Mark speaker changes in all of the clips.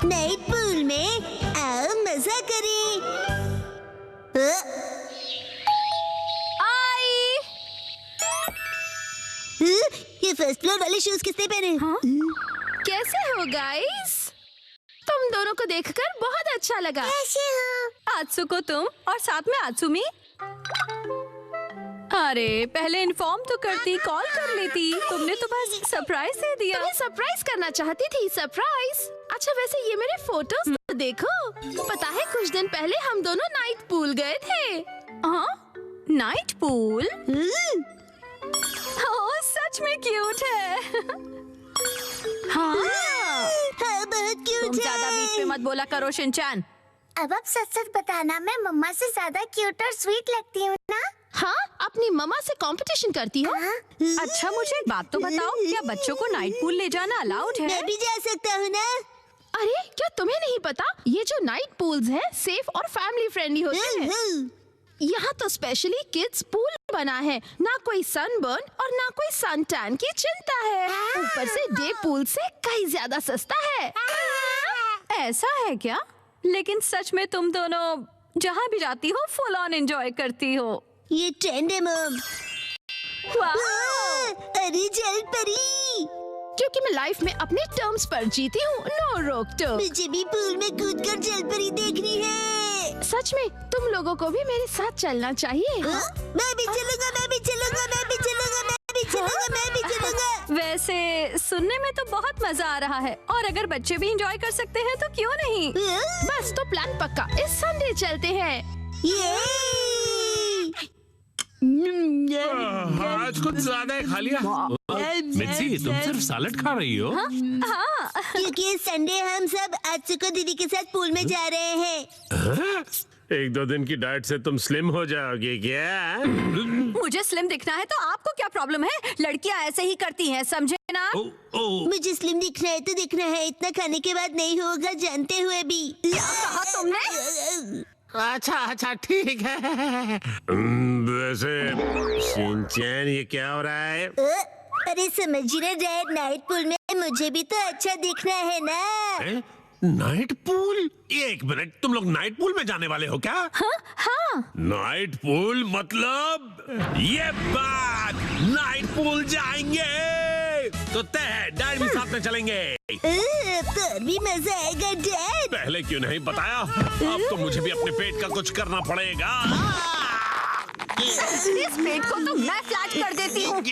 Speaker 1: Night pool में आओ मजा करें।
Speaker 2: आई।
Speaker 1: ये फर्स्ट फ्लोर वाले शूज किसने पहने?
Speaker 2: हाँ? कैसे हो गाइस? तुम दोनों को देखकर बहुत अच्छा लगा।
Speaker 1: कैसे हो?
Speaker 2: आत्सुको तुम और साथ में आत्सुमी। अरे पहले इन्फॉर्म तो करती, कॉल कर लेती। तुमने तो बस सरप्राइज दे दिया।
Speaker 3: तुम्हें सरप्राइज करना चाहती थी। सरप्राइज? अच्छा वैसे ये मेरे फोटोज तो देखो। पता है कुछ दिन पहले हम दोनों नाइट पूल गए थे।
Speaker 2: हाँ? Night pool? ओह सच में क्यूट है। हाँ।
Speaker 1: हाँ, बहुत क्यूट
Speaker 2: तुम
Speaker 1: है।
Speaker 2: ज्यादा बीच में मत बोला करो शिनचैन।
Speaker 4: अब आप सच सच बताना, मैं मम्मा से ज्यादा क्यूट और स्वीट लगती हूँ ना?
Speaker 3: हाँ, अपनी मम्मा से कंपटीशन करती हो?
Speaker 2: अच्छा मुझे एक बात तो बताओ, क्या बच्चों को नाइट पूल ले जाना अलाउड है?
Speaker 1: मैं भी जा सकता हूँ ना?
Speaker 3: अरे क्या तुम्हें नहीं पता, ये जो नाइट पूल्स हैं सेफ और फैमिली फ्रेंडली होते हैं। यहाँ तो स्पेशली किड्स पूल बना है। ना कोई सनबर्न और ना कोई सन टैन की चिंता है। ऊपर से डे पूल से कहीं ज्यादा सस्ता है।
Speaker 2: ऐसा है क्या? लेकिन सच में तुम दोनों जहाँ भी जाती हो फुल ऑन एंजॉय करती हो।
Speaker 1: ये ट्रेंड है मॉम।
Speaker 2: वाह!
Speaker 1: अरे जल परी,
Speaker 3: क्योंकि मैं लाइफ में अपने टर्म्स पर जीती हूँ। नो रोक टोक।
Speaker 1: मुझे भी पूल में कूदकर जल परी देखनी है।
Speaker 3: सच में तुम लोगों को भी मेरे साथ चलना चाहिए।
Speaker 1: मैं भी चलूंगा, मैं भी चलूंगा, मैं भी चलूंगा, मैं भी चलूंगा, मैं भी चलूंगा।
Speaker 2: वैसे सुनने में तो बहुत मजा आ रहा है, और अगर बच्चे भी एंजॉय कर सकते हैं तो क्यों नहीं?
Speaker 3: बस तो प्लान पक्का, इस संडे चलते हैं।
Speaker 1: ये
Speaker 5: आज कुछ ज्यादा ही खा लिया। मिर्ची तुम सिर्फ सैलेड खा रही हो?
Speaker 2: हाँ।
Speaker 1: क्योंकि संडे हम सब आत्सुको दीदी के साथ पूल में जा रहे हैं।
Speaker 5: एक दो दिन की डाइट से तुम स्लिम हो जाओगे क्या?
Speaker 2: मुझे स्लिम दिखना है तो आपको क्या प्रॉब्लम है? लड़कियां ऐसे ही करती हैं, समझे ना?
Speaker 1: मुझे स्लिम दिखना है तो दिखना है, इतना खाने के बाद नहीं होगा जानते हुए भी।
Speaker 2: कहा तुमने?
Speaker 5: अच्छा ठीक है। वैसे शिनचैन ये क्या हो रहा है?
Speaker 1: अरे समझिए डैड, नाइट पूल में मुझे भी तो अच्छा दिखना है ना।
Speaker 5: Night pool? एक मिनट, तुम लोग नाइट पूल में जाने वाले हो क्या?
Speaker 2: हाँ।
Speaker 5: नाइट पूल मतलब ये बात, नाइट पूल जाएंगे तो तय है, डैड भी साथ में चलेंगे।
Speaker 1: तो भी मजा आएगा डैड।
Speaker 5: पहले क्यों नहीं बताया? अब तो मुझे भी अपने पेट का कुछ करना पड़ेगा।
Speaker 2: इस पेट को तो मैं फ्लैट कर देती हूँ।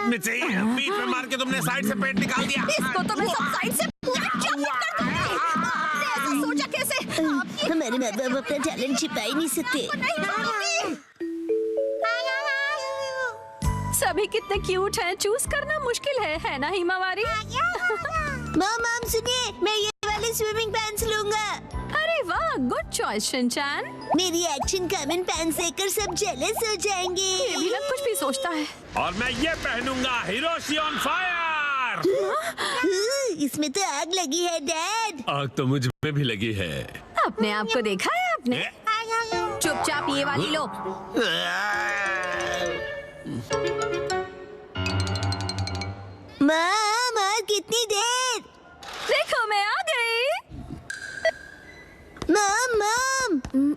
Speaker 5: मिर्ची, बीच में मार के तुमने साइड से पेट निकाल दिया।
Speaker 2: इसको तो मैं सब साइड से पूरा चपट कर दूंगी। आपने ऐसा सोचा कैसे?
Speaker 1: हमारे माँ बाप अपना टैलेंट छिपा ही नहीं सकते।
Speaker 2: सभी कितने क्यूट हैं, चूज करना मुश्किल है ना हिमावारी?
Speaker 1: मॉम सुनिए, मैं ये वाले स्विमिंग पैंट्स लूंगा।
Speaker 2: अरे वाह, गुड चॉइस शिनचैन।
Speaker 1: मेरी एक्शन कमेंट पैंट्स देखकर सब जेलस हो जाएंगे।
Speaker 2: ये भी ना कुछ भी सोचता है।
Speaker 5: और मैं ये पहनूंगा, हिरोशी ऑन फायर।
Speaker 1: इसमें तो आग लगी है डैड।
Speaker 5: आग तो मुझ में भी लगी है।
Speaker 2: अपने आप को देखा है आपने? चुपचाप ये वाली लो।
Speaker 1: मॉम और कितनी देर?
Speaker 2: देखो मैं आ गई।
Speaker 1: मॉम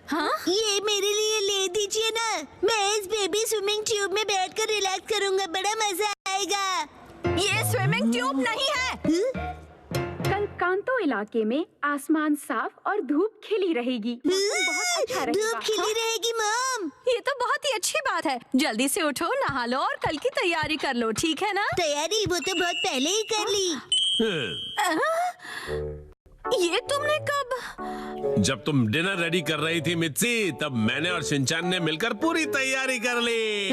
Speaker 2: हाँ?
Speaker 1: ये मेरे लिए ले दीजिए ना। मैं इस बेबी स्विमिंग ट्यूब में बैठकर रिलैक्स करूंगा, बड़ा मजा आएगा।
Speaker 2: ये स्विमिंग ट्यूब नहीं है।
Speaker 6: कल कांतो इलाके में आसमान साफ और धूप खिली रहेगी। मौसम बहुत अच्छा रहेगा।
Speaker 1: धूप खिली रहेगी मॉम।
Speaker 2: ये तो बहुत ही अच्छी बात है। जल्दी से उठो, नहा लो और कल की तैयारी कर लो, ठीक है ना?
Speaker 1: तैयारी वो तो बहुत पहले ही कर ली।
Speaker 2: ये तुमने कब?
Speaker 5: जब तुम डिनर रेडी कर रही थी मिर्ची, तब मैंने और शिनचैन ने मिलकर पूरी तैयारी कर ली।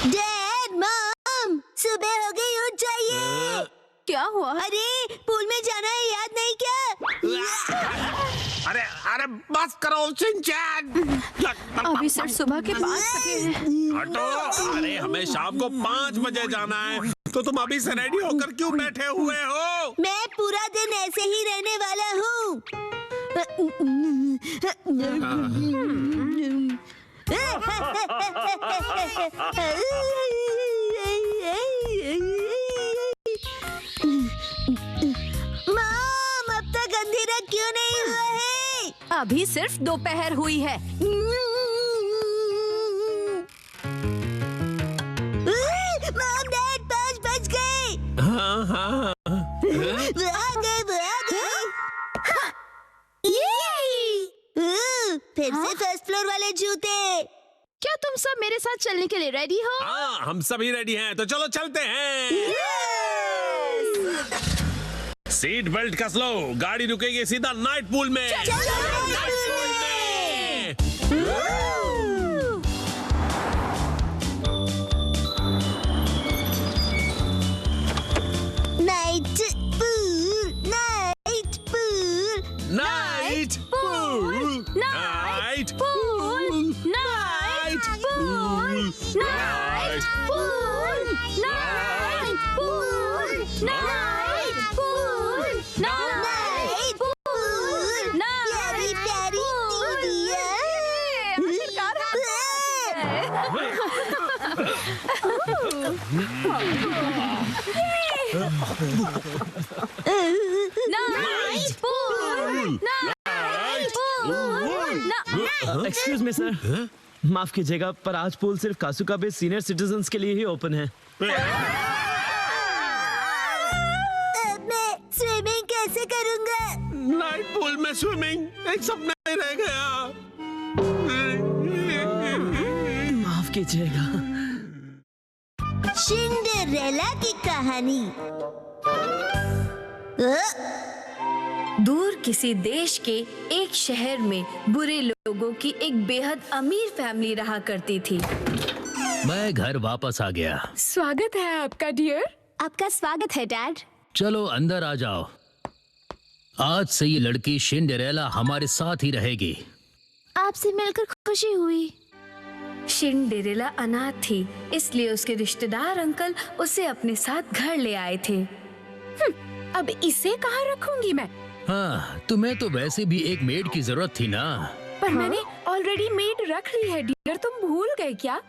Speaker 1: डैड मॉम सुबह हो गई, उठ जाइए।
Speaker 2: क्या हुआ?
Speaker 1: अरे पूल में जाना है, याद नहीं क्या?
Speaker 5: अरे बस करो शिनचैन।
Speaker 2: अभी सिर्फ सुबह के 5 बजे हैं।
Speaker 5: हटो। अरे हमें शाम को 5 बजे जाना है, तो तुम अभी से रेडी होकर क्यों बैठे हुए हो?
Speaker 1: मैं पूरा दिन ऐसे ही रहने वाला हूँ।
Speaker 2: अभी सिर्फ दोपहर हुई है।
Speaker 1: मॉम डैड 5 बज गए।
Speaker 5: हाँ हाँ
Speaker 1: वो आ गए। फिर से फर्स्ट फ्लोर वाले जूते।
Speaker 3: क्या तुम सब मेरे साथ चलने के लिए रेडी हो?
Speaker 5: हाँ, हम सभी रेडी हैं, तो चलो चलते हैं। सीट बेल्ट कस लो, गाड़ी रुकेगी सीधा नाइट पूल में।
Speaker 1: Night pool, night pool,
Speaker 5: night pool, night pool,
Speaker 2: night pool, night pool, night pool, night pool,
Speaker 1: night pool, प्यारी प्यारी
Speaker 2: night pool, night pool.
Speaker 7: Excuse me sir, माफ कीजिएगा पर आज पूल सिर्फ कासुका बे सीनियर सिटीजन्स के लिए ही ओपन है।
Speaker 1: अब मैं स्विमिंग कैसे करूंगा?
Speaker 5: नाइट पूल में स्विमिंग एक सपना ही रह गया।
Speaker 7: माफ कीजिएगा।
Speaker 1: सिंड्रेला की कहानी।
Speaker 8: दूर किसी देश के एक शहर में बुरे लोगों की एक बेहद अमीर फैमिली रहा करती थी।
Speaker 9: मैं घर वापस आ गया।
Speaker 6: स्वागत है आपका डियर।
Speaker 2: आपका स्वागत है डैड।
Speaker 9: चलो अंदर आ जाओ। आज से ये लड़की सिंड्रेला हमारे साथ ही रहेगी।
Speaker 3: आपसे मिलकर खुशी हुई।
Speaker 8: सिंड्रेला अनाथ थी, इसलिए उसके रिश्तेदार अंकल उसे अपने साथ घर ले आए थे।
Speaker 6: अब इसे कहाँ रखूंगी मैं?
Speaker 9: हाँ, तुम्हें तो वैसे भी एक मेड की जरूरत थी ना।
Speaker 6: पर मैंने ऑलरेडी मेड रख ली है डियर, तुम भूल गए क्या?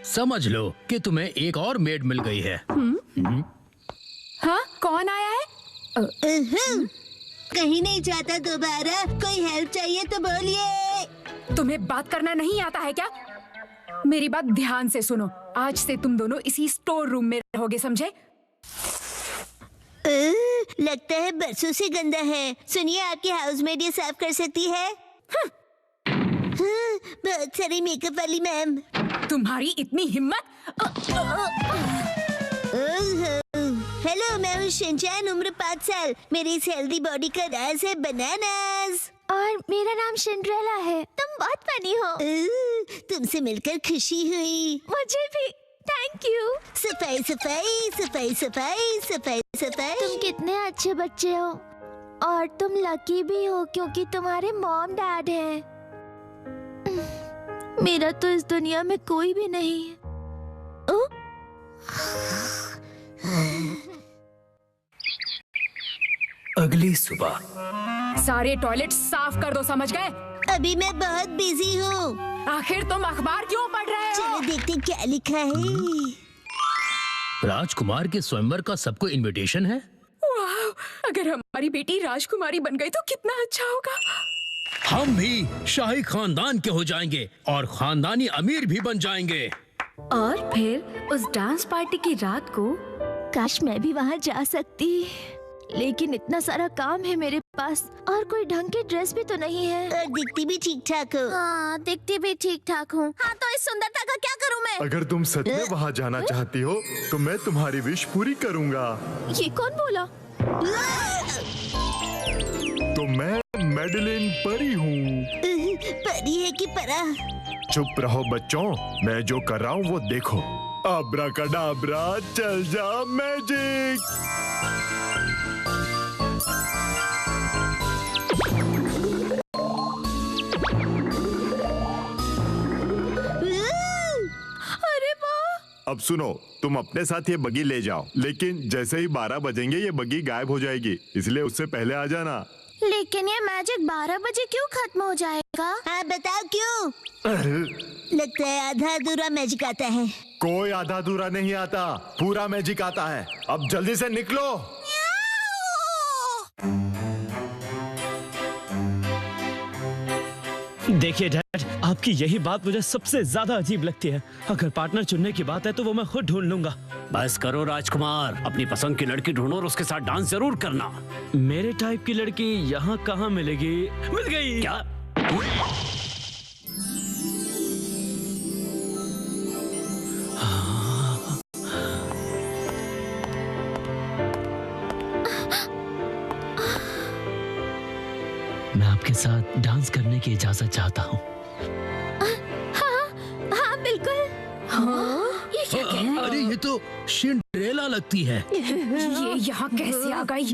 Speaker 9: समझ लो कि तुम्हें एक और मेड मिल गई है।
Speaker 6: हाँ, कौन आया है?
Speaker 1: कहीं नहीं जाता दोबारा। कोई हेल्प चाहिए तो बोलिए।
Speaker 6: तुम्हें बात करना नहीं आता है क्या? मेरी बात ध्यान से सुनो। आज से तुम दोनों इसी स्टोर रूम में रहोगे, समझे?
Speaker 1: लगता है बरसों से गंदा है। सुनिए, आपकी हाउसमेड ये साफ कर सकती है? हाँ, बहुत सारी मेकअप वाली मैम।
Speaker 6: तुम्हारी इतनी हिम्मत?
Speaker 1: हेलो, मैं हूँ शिनचैन, उम्र 5 साल। मेरी इस हेल्दी बॉडी का राज है बनानास।
Speaker 3: और मेरा नाम सिंड्रेला है। तुम बहुत फनी हो।
Speaker 1: तुमसे मिलकर खुशी हुई।
Speaker 3: मुझे भी। Thank you.
Speaker 1: सफाई सफाई सफाई सफाई सफाई सफाई।
Speaker 3: तुम कितने अच्छे बच्चे हो और तुम लकी भी हो क्योंकि तुम्हारे मॉम डैड हैं। मेरा तो इस दुनिया में कोई भी नहीं है।
Speaker 7: अगली सुबह
Speaker 6: सारे टॉयलेट साफ कर दो, समझ गए?
Speaker 1: अभी मैं बहुत बिजी हूँ।
Speaker 6: आखिर तुम अखबार क्यों पढ़ रहे हो?
Speaker 1: चलो देखते क्या लिखा है।
Speaker 9: राजकुमार के स्वयंवर का सबको इनविटेशन है।
Speaker 6: वाह, अगर हमारी बेटी राजकुमारी बन गई तो कितना अच्छा होगा।
Speaker 9: हम भी शाही खानदान के हो जाएंगे और खानदानी अमीर भी बन जाएंगे।
Speaker 8: और फिर उस डांस पार्टी की रात को
Speaker 3: काश मैं भी वहाँ जा सकती, लेकिन इतना सारा काम है मेरे पास और कोई ढंग की ड्रेस भी तो नहीं है।
Speaker 1: और दिखती भी ठीक ठाक हो।
Speaker 3: हाँ, दिखती भी ठीक ठाक हूँ। हाँ, तो इस सुंदरता का क्या करूँ मैं?
Speaker 10: अगर तुम सच में वहाँ जाना चाहती हो तो मैं तुम्हारी विश पूरी करूँगा।
Speaker 3: ये कौन बोला?
Speaker 10: तो मैं मैडलिन परी हूँ।
Speaker 1: परी है कि परा?
Speaker 10: चुप रहो बच्चों, मैं जो कर रहा हूँ वो देखो। अब्राकडाब्रा, चल जा मैजिक। अब सुनो, तुम अपने साथ ये बगी ले जाओ, लेकिन जैसे ही 12 बजेंगे ये बगी गायब हो जाएगी, इसलिए उससे पहले आ जाना।
Speaker 3: लेकिन ये मैजिक 12 बजे क्यों खत्म हो जाएगा?
Speaker 1: हाँ बताओ क्यों? लगता है आधा अधूरा मैजिक आता है।
Speaker 10: कोई आधा अधूरा नहीं आता, पूरा मैजिक आता है। अब जल्दी से निकलो।
Speaker 7: देखिए डैड, आपकी यही बात मुझे सबसे ज्यादा अजीब लगती है। अगर पार्टनर चुनने की बात है तो वो मैं खुद ढूंढ लूंगा।
Speaker 11: बस करो राजकुमार, अपनी पसंद की लड़की ढूंढो और उसके साथ डांस जरूर करना।
Speaker 7: मेरे टाइप की लड़की यहाँ कहाँ मिलेगी? मिल गई।
Speaker 11: क्या?
Speaker 7: मैं आपके साथ डांस करने की इजाजत चाहता हूँ।
Speaker 3: हाँ बिल्कुल।
Speaker 8: ये क्या कह रहा है?
Speaker 9: अरे ये तो सिंड्रेला लगती है।
Speaker 6: ये यहाँ कैसे आ गई?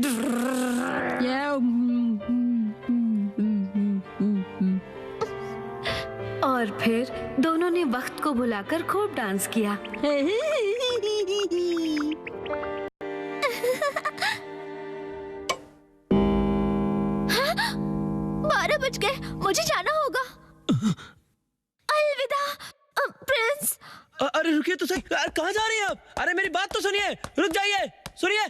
Speaker 8: और फिर दोनों ने वक्त को भुलाकर खूब डांस किया।
Speaker 3: 12 बज गए, मुझे जाना होगा। अलविदा प्रिंस।
Speaker 7: अरे रुकिए तो सही, कहाँ जा रही हैं आप? अरे मेरी बात तो सुनिए, रुक जाइए, सुनिए।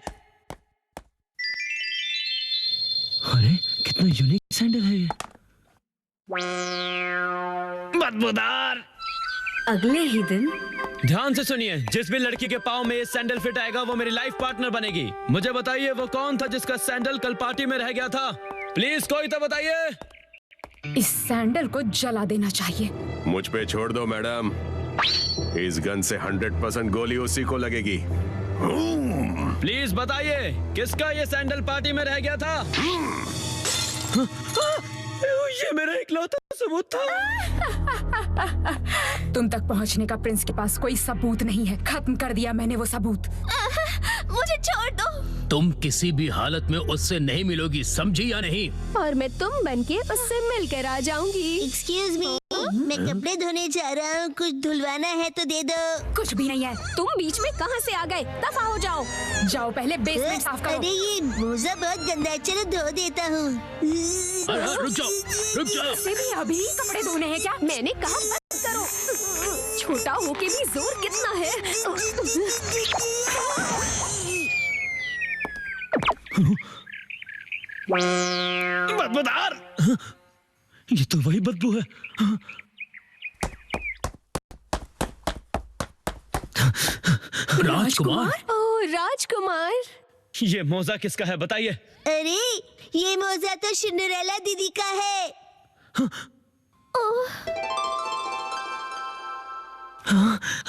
Speaker 7: अरे कितना यूनिक सैंडल है ये। बदबूदार।
Speaker 8: अगले ही दिन
Speaker 7: ध्यान से सुनिए, जिस भी लड़की के पाँव में ये सैंडल फिट आएगा वो मेरी लाइफ पार्टनर बनेगी। मुझे बताइए वो कौन था जिसका सैंडल कल पार्टी में रह गया था? प्लीज कोई तो बताइए।
Speaker 6: इस सैंडल को जला देना चाहिए।
Speaker 5: मुझ पे छोड़ दो मैडम, इस गन से 100% गोली उसी को लगेगी।
Speaker 7: प्लीज बताइए किसका ये सैंडल पार्टी में रह गया था? ये मेरा इकलौता सबूत था।
Speaker 6: तुम तक पहुंचने का प्रिंस के पास कोई सबूत नहीं है। खत्म कर दिया मैंने वो सबूत।
Speaker 3: मुझे छोड़ दो।
Speaker 9: तुम किसी भी हालत में उससे नहीं मिलोगी, समझी या नहीं?
Speaker 3: और मैं तुम बनके उससे मिलकर आ जाऊंगी।
Speaker 1: एक्सक्यूज मी, मैं कपड़े धोने जा रहा हूँ, कुछ धुलवाना है तो दे दो।
Speaker 6: कुछ भी नहीं है।
Speaker 3: तुम बीच में कहां से आ गए? दफा हो जाओ।
Speaker 6: जाओ पहले बेसमेंट साफ करो।
Speaker 1: अरे ये मोजा बहुत गंदा है, चलो धो देता हूँ।
Speaker 9: अरे रुक जाओ, रुक जाओ।
Speaker 6: से भी अभी कपड़े धोने हैं क्या?
Speaker 3: मैंने कहा बंद करो। छोटा होके भी जोर कितना है।
Speaker 7: बदबूदार। ये तो वही बदबू है।
Speaker 9: राजकुमार।
Speaker 3: ओह राजकुमार।
Speaker 7: ये मोजा किसका है बताइए?
Speaker 1: अरे ये मोजा तो सिंड्रेला दीदी का है।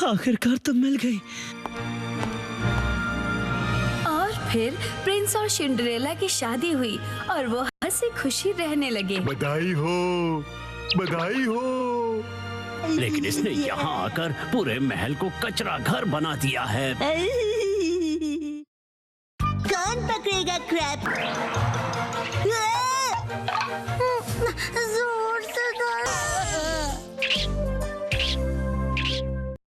Speaker 7: आखिरकार तो मिल गई।
Speaker 8: और फिर प्रिंस और सिंड्रेला की शादी हुई और वो हंसी खुशी रहने लगे।
Speaker 10: बधाई हो, बधाई हो।
Speaker 11: लेकिन इसने यहाँ आकर पूरे महल को कचरा घर बना दिया है।
Speaker 1: कौन पकड़ेगा क्रैब?